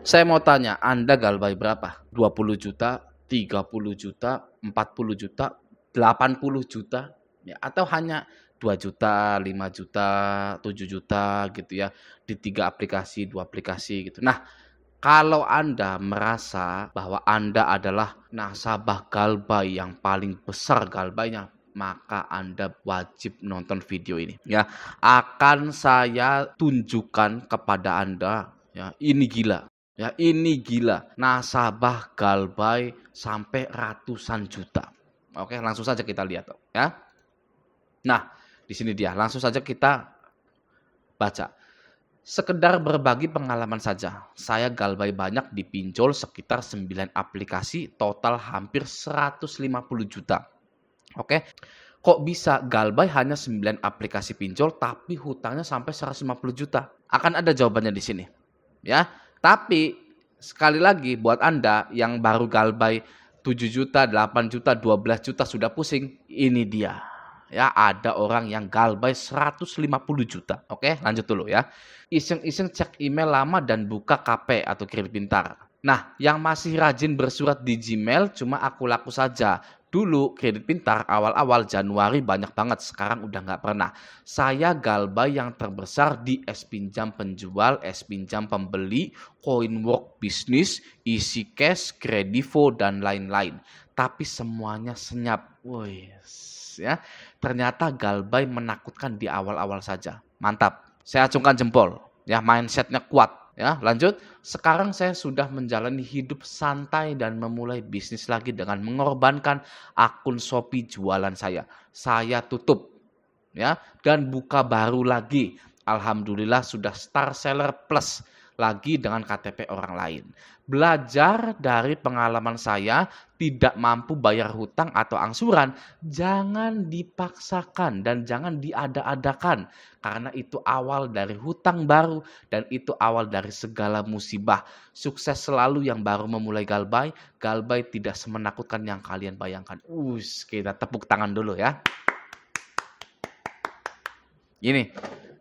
Saya mau tanya, Anda galbay berapa? 20 juta, 30 juta, 40 juta, 80 juta, ya, atau hanya 2 juta, 5 juta, 7 juta gitu ya, di 3 aplikasi, 2 aplikasi gitu. Nah, kalau Anda merasa bahwa Anda adalah nasabah galbay yang paling besar galbaynya, maka Anda wajib nonton video ini ya. Akan saya tunjukkan kepada Anda ya, ini gila. Ya, ini gila. Nasabah galbay sampai ratusan juta. Oke, langsung saja kita lihat ya. Nah, di sini dia. Langsung saja kita baca. Sekedar berbagi pengalaman saja. Saya galbay banyak di pinjol sekitar 9 aplikasi, total hampir 150 juta. Oke. Kok bisa galbay hanya 9 aplikasi pinjol tapi hutangnya sampai 150 juta? Akan ada jawabannya di sini. Ya. Tapi sekali lagi buat Anda yang baru galbay 7 juta, 8 juta, 12 juta sudah pusing, ini dia. Ya, ada orang yang galbay 150 juta. Oke, lanjut dulu ya. Iseng-iseng cek email lama dan buka KP atau kredit pintar. Nah, yang masih rajin bersurat di Gmail cuma aku laku saja. Dulu kredit pintar awal-awal Januari banyak banget, sekarang udah nggak pernah. Saya galbay yang terbesar di S-Pinjam penjual, S-Pinjam pembeli, Coinwork Business, Easy Cash, Kredivo, dan lain-lain. Tapi semuanya senyap. Wih, ya. Ternyata galbay menakutkan di awal-awal saja. Mantap. Saya acungkan jempol. Ya, mindsetnya kuat. Ya, lanjut. Sekarang saya sudah menjalani hidup santai dan memulai bisnis lagi dengan mengorbankan akun Shopee jualan saya. Saya tutup ya dan buka baru lagi. Alhamdulillah sudah star seller plus lagi dengan KTP orang lain. Belajar dari pengalaman saya, tidak mampu bayar hutang atau angsuran, jangan dipaksakan dan jangan diada-adakan. Karena itu awal dari hutang baru dan itu awal dari segala musibah. Sukses selalu yang baru memulai galbay. Galbay tidak semenakutkan yang kalian bayangkan. Kita tepuk tangan dulu ya. Gini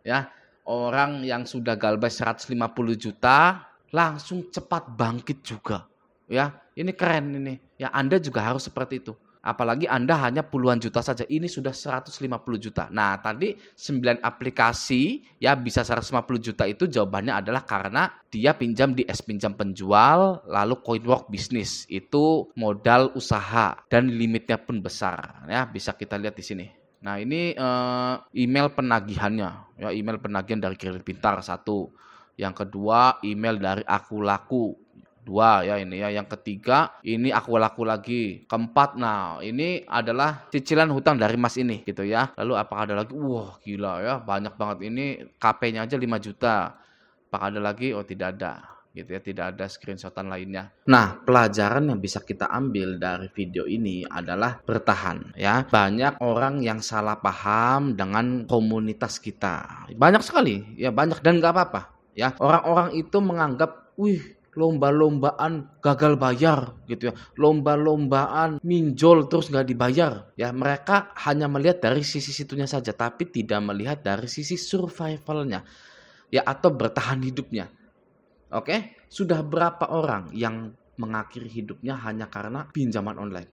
ya, orang yang sudah galbay 150 juta langsung cepat bangkit juga. Ya, ini keren ini. Ya, Anda juga harus seperti itu. Apalagi Anda hanya puluhan juta saja. Ini sudah 150 juta. Nah, tadi 9 aplikasi ya bisa 150 juta itu jawabannya adalah karena dia pinjam di S-Pinjam penjual, lalu Coinwork Business. Itu modal usaha dan limitnya pun besar. Ya, bisa kita lihat di sini. Nah, ini email penagihannya. Ya, email penagihan dari kredit pintar 1. Yang kedua, email dari aku laku 2 ya ini ya. Yang ketiga, ini aku laku lagi. Keempat, nah ini adalah cicilan hutang dari Mas ini gitu ya. Lalu apakah ada lagi? Wah, gila ya, banyak banget ini. KP-nya aja 5 juta. Apakah ada lagi? Oh, tidak ada. Gitu ya, tidak ada screenshotan lainnya. Nah, pelajaran yang bisa kita ambil dari video ini adalah bertahan ya. Banyak orang yang salah paham dengan komunitas kita. Banyak sekali ya, banyak dan nggak apa-apa ya. Orang-orang itu menganggap, wih, lomba-lombaan gagal bayar gitu ya, lomba-lombaan minjol terus nggak dibayar ya. Mereka hanya melihat dari sisi situnya saja, tapi tidak melihat dari sisi survivalnya ya, atau bertahan hidupnya. Oke, sudah berapa orang yang mengakhiri hidupnya hanya karena pinjaman online?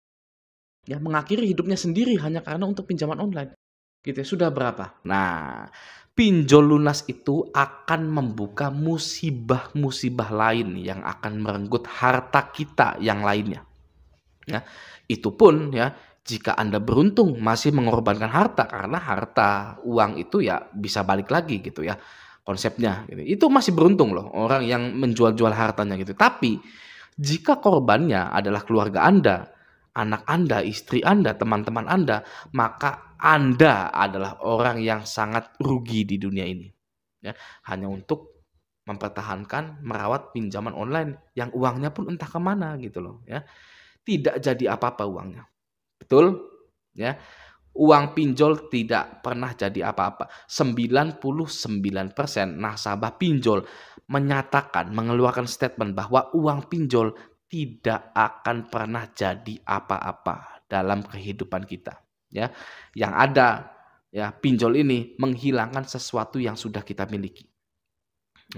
Ya, mengakhiri hidupnya sendiri hanya karena untuk pinjaman online. Gitu ya, sudah berapa? Nah, pinjol lunas itu akan membuka musibah-musibah lain yang akan merenggut harta kita yang lainnya. Ya, itu pun ya jika Anda beruntung masih mengorbankan harta, karena harta uang itu ya bisa balik lagi gitu ya. Konsepnya gitu. Itu masih beruntung loh orang yang menjual-jual hartanya gitu. Tapi jika korbannya adalah keluarga Anda, anak Anda, istri Anda, teman-teman Anda, maka Anda adalah orang yang sangat rugi di dunia ini. Ya, hanya untuk mempertahankan merawat pinjaman online yang uangnya pun entah kemana gitu loh ya. Tidak jadi apa-apa uangnya. Betul? Ya. Uang pinjol tidak pernah jadi apa-apa. 99% nasabah pinjol menyatakan, mengeluarkan statement bahwa uang pinjol tidak akan pernah jadi apa-apa dalam kehidupan kita. Ya, yang ada ya pinjol ini menghilangkan sesuatu yang sudah kita miliki.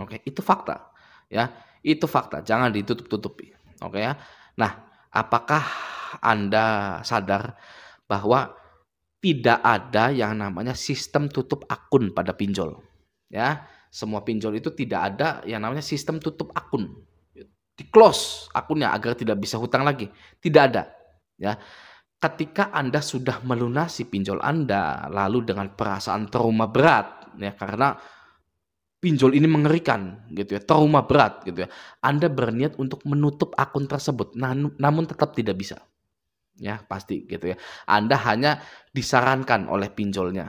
Oke, itu fakta. Ya, Itu fakta, jangan ditutup-tutupi. Oke ya. Nah, apakah Anda sadar bahwa tidak ada yang namanya sistem tutup akun pada pinjol? Ya, semua pinjol itu tidak ada yang namanya sistem tutup akun. Di-close akunnya agar tidak bisa hutang lagi. Tidak ada. Ya, ketika Anda sudah melunasi pinjol Anda, lalu dengan perasaan trauma berat, ya karena pinjol ini mengerikan, gitu ya, trauma berat, gitu ya. Anda berniat untuk menutup akun tersebut, namun tetap tidak bisa, ya pasti, gitu ya. Anda hanya disarankan oleh pinjolnya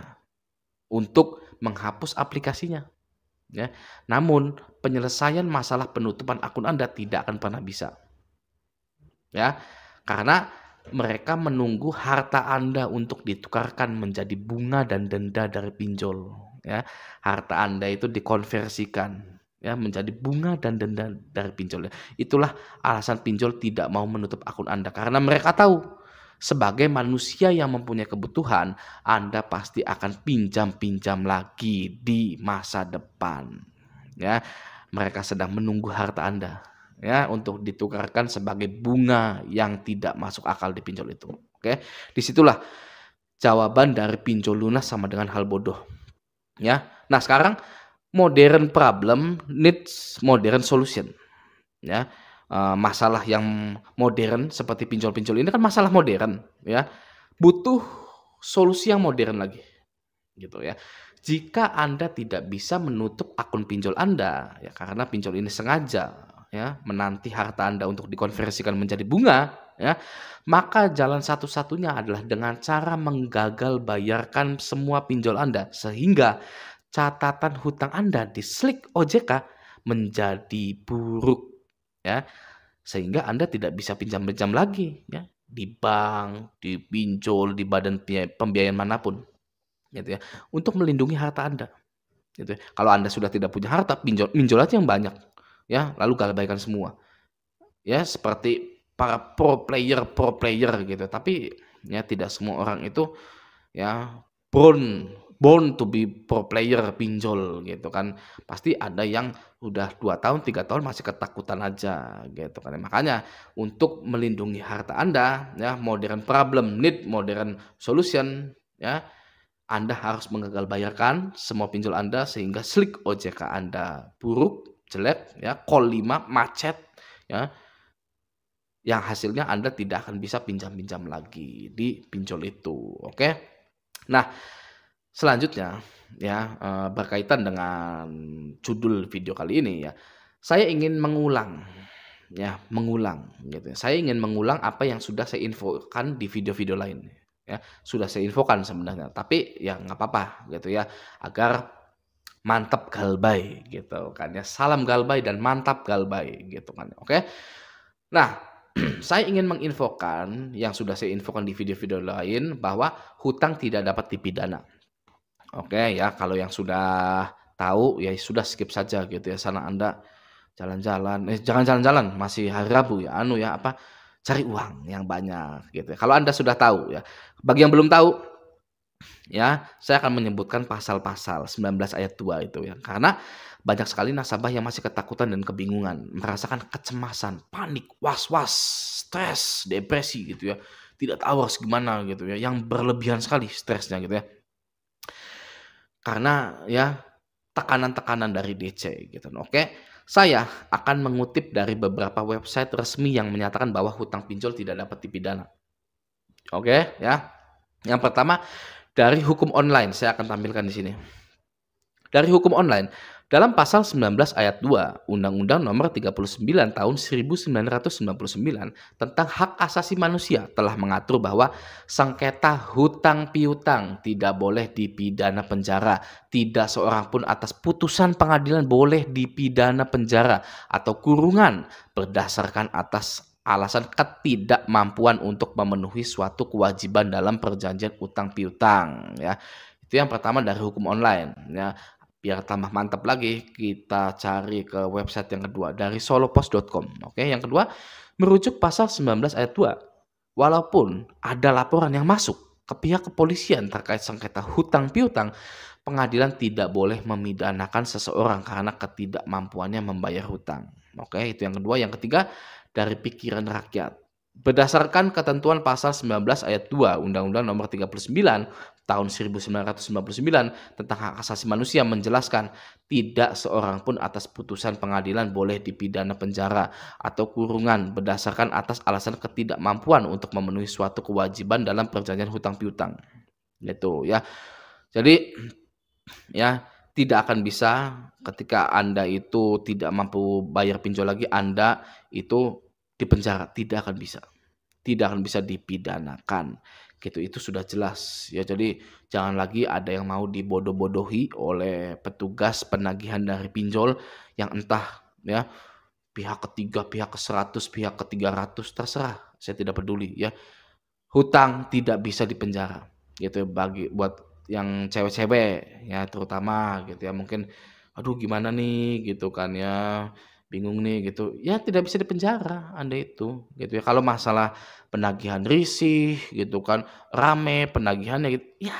untuk menghapus aplikasinya, ya. Namun penyelesaian masalah penutupan akun Anda tidak akan pernah bisa, ya, karena mereka menunggu harta Anda untuk ditukarkan menjadi bunga dan denda dari pinjol, ya. Harta Anda itu dikonversikan, ya, menjadi bunga dan denda dari pinjol. Itulah alasan pinjol tidak mau menutup akun Anda, karena mereka tahu sebagai manusia yang mempunyai kebutuhan, Anda pasti akan pinjam-pinjam lagi di masa depan, ya. Mereka sedang menunggu harta Anda, ya, untuk ditukarkan sebagai bunga yang tidak masuk akal di pinjol itu. Oke, disitulah jawaban dari pinjol lunas sama dengan hal bodoh, ya. Nah sekarang modern problem needs modern solution, ya. Masalah yang modern seperti pinjol-pinjol ini kan masalah modern, ya, butuh solusi yang modern lagi, gitu ya. Jika Anda tidak bisa menutup akun pinjol Anda, ya karena pinjol ini sengaja, ya, menanti harta Anda untuk dikonversikan menjadi bunga, ya, maka jalan satu-satunya adalah dengan cara menggagal bayarkan semua pinjol Anda, sehingga catatan hutang Anda di slik OJK menjadi buruk, ya, sehingga Anda tidak bisa pinjam-pinjam lagi, ya, di bank, di pinjol, di badan pembiayaan manapun, gitu ya, untuk melindungi harta Anda, gitu ya. Kalau Anda sudah tidak punya harta, pinjol aja yang banyak, ya, lalu gabaikan semua. Ya, seperti para pro player gitu, tapi ya tidak semua orang itu ya born born to be pro player pinjol gitu kan. Pasti ada yang udah 2 tahun, 3 tahun masih ketakutan aja gitu kan. Makanya untuk melindungi harta Anda ya, modern problem need modern solution ya. Anda harus menggagal bayarkan semua pinjol Anda sehingga slik OJK Anda buruk, jelek ya, call 5 macet ya. Yang hasilnya Anda tidak akan bisa pinjam-pinjam lagi di pinjol itu, oke? Nah, selanjutnya ya, berkaitan dengan judul video kali ini ya, saya ingin mengulang ya, gitu ya. Saya ingin mengulang apa yang sudah saya infokan di video-video lain ya. Sudah saya infokan sebenarnya, tapi ya nggak apa-apa gitu ya, agar mantap galbay gitu kan ya. Salam galbay dan mantap galbay gitu kan, oke? Nah, saya ingin menginfokan yang sudah saya infokan di video-video lain bahwa hutang tidak dapat dipidana. Oke ya, kalau yang sudah tahu ya sudah skip saja gitu ya. Sana Anda jalan-jalan, jangan jalan-jalan, masih hari Rabu ya, cari uang yang banyak gitu ya. Kalau Anda sudah tahu ya. Bagi yang belum tahu ya, saya akan menyebutkan pasal-pasal 19 ayat 2 itu ya. Karena banyak sekali nasabah yang masih ketakutan dan kebingungan, merasakan kecemasan, panik, was-was, stres, depresi gitu ya. Tidak tahu harus gimana gitu ya, yang berlebihan sekali stresnya gitu ya. Karena ya tekanan-tekanan dari DC gitu. Oke, saya akan mengutip dari beberapa website resmi yang menyatakan bahwa hutang pinjol tidak dapat dipidana. Oke ya. Yang pertama dari hukum online, saya akan tampilkan di sini. Dari hukum online, dalam pasal 19 ayat 2 Undang-Undang Nomor 39 Tahun 1999 tentang hak asasi manusia telah mengatur bahwa sengketa hutang piutang tidak boleh dipidana penjara. Tidak seorang pun atas putusan pengadilan boleh dipidana penjara atau kurungan berdasarkan atas alasan ketidakmampuan untuk memenuhi suatu kewajiban dalam perjanjian utang piutang ya. Itu yang pertama dari hukum online ya. Biar tambah mantap lagi, kita cari ke website yang kedua dari solopost.com. Oke, yang kedua merujuk pasal 19 ayat 2. Walaupun ada laporan yang masuk ke pihak kepolisian terkait sengketa hutang piutang, pengadilan tidak boleh memidanakan seseorang karena ketidakmampuannya membayar hutang. Oke, itu yang kedua. Yang ketiga, dari pikiran rakyat. Berdasarkan ketentuan pasal 19 ayat 2 Undang-Undang Nomor 39 tahun 1999 tentang hak asasi manusia menjelaskan tidak seorang pun atas putusan pengadilan boleh dipidana penjara atau kurungan berdasarkan atas alasan ketidakmampuan untuk memenuhi suatu kewajiban dalam perjanjian hutang piutang. Gitu ya. Jadi ya, tidak akan bisa ketika Anda itu tidak mampu bayar pinjol lagi, Anda itu dipenjara, tidak akan bisa. Tidak akan bisa dipidanakan, gitu. Itu sudah jelas ya. Jadi jangan lagi ada yang mau dibodoh-bodohi oleh petugas penagihan dari pinjol yang entah ya, pihak ketiga, pihak ke-100, pihak ke-300, terserah, saya tidak peduli ya. Hutang tidak bisa dipenjara, gitu, bagi buat yang cewek-cewek ya terutama gitu ya, mungkin, "Aduh gimana nih?" Gitu kan ya, "Bingung nih," gitu. Ya tidak bisa dipenjara Anda itu, gitu ya. Kalau masalah penagihan risih gitu kan, rame penagihannya gitu, ya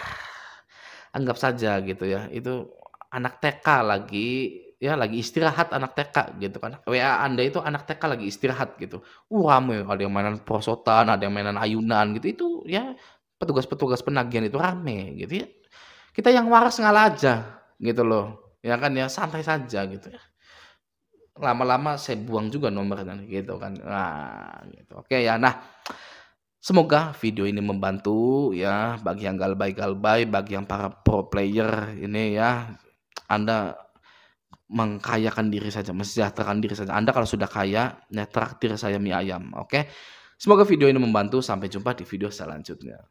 anggap saja gitu ya, itu anak TK lagi ya, lagi istirahat anak TK gitu kan. WA Anda itu anak TK lagi istirahat gitu. Rame, ada yang mainan prosotan, ada yang mainan ayunan gitu, itu ya petugas-petugas penagihan itu rame gitu ya. Kita yang waras ngalah aja gitu loh, ya kan ya, santai saja gitu ya. Lama-lama saya buang juga nomornya gitu kan. Nah, gitu. Oke ya. Nah, semoga video ini membantu ya bagi yang galbay-galbay, bagi yang para pro player ini ya. Anda mengkayakan diri saja, mensejahterakan diri saja. Anda kalau sudah kaya, ya traktir saya mie ayam, oke? Semoga video ini membantu. Sampai jumpa di video selanjutnya.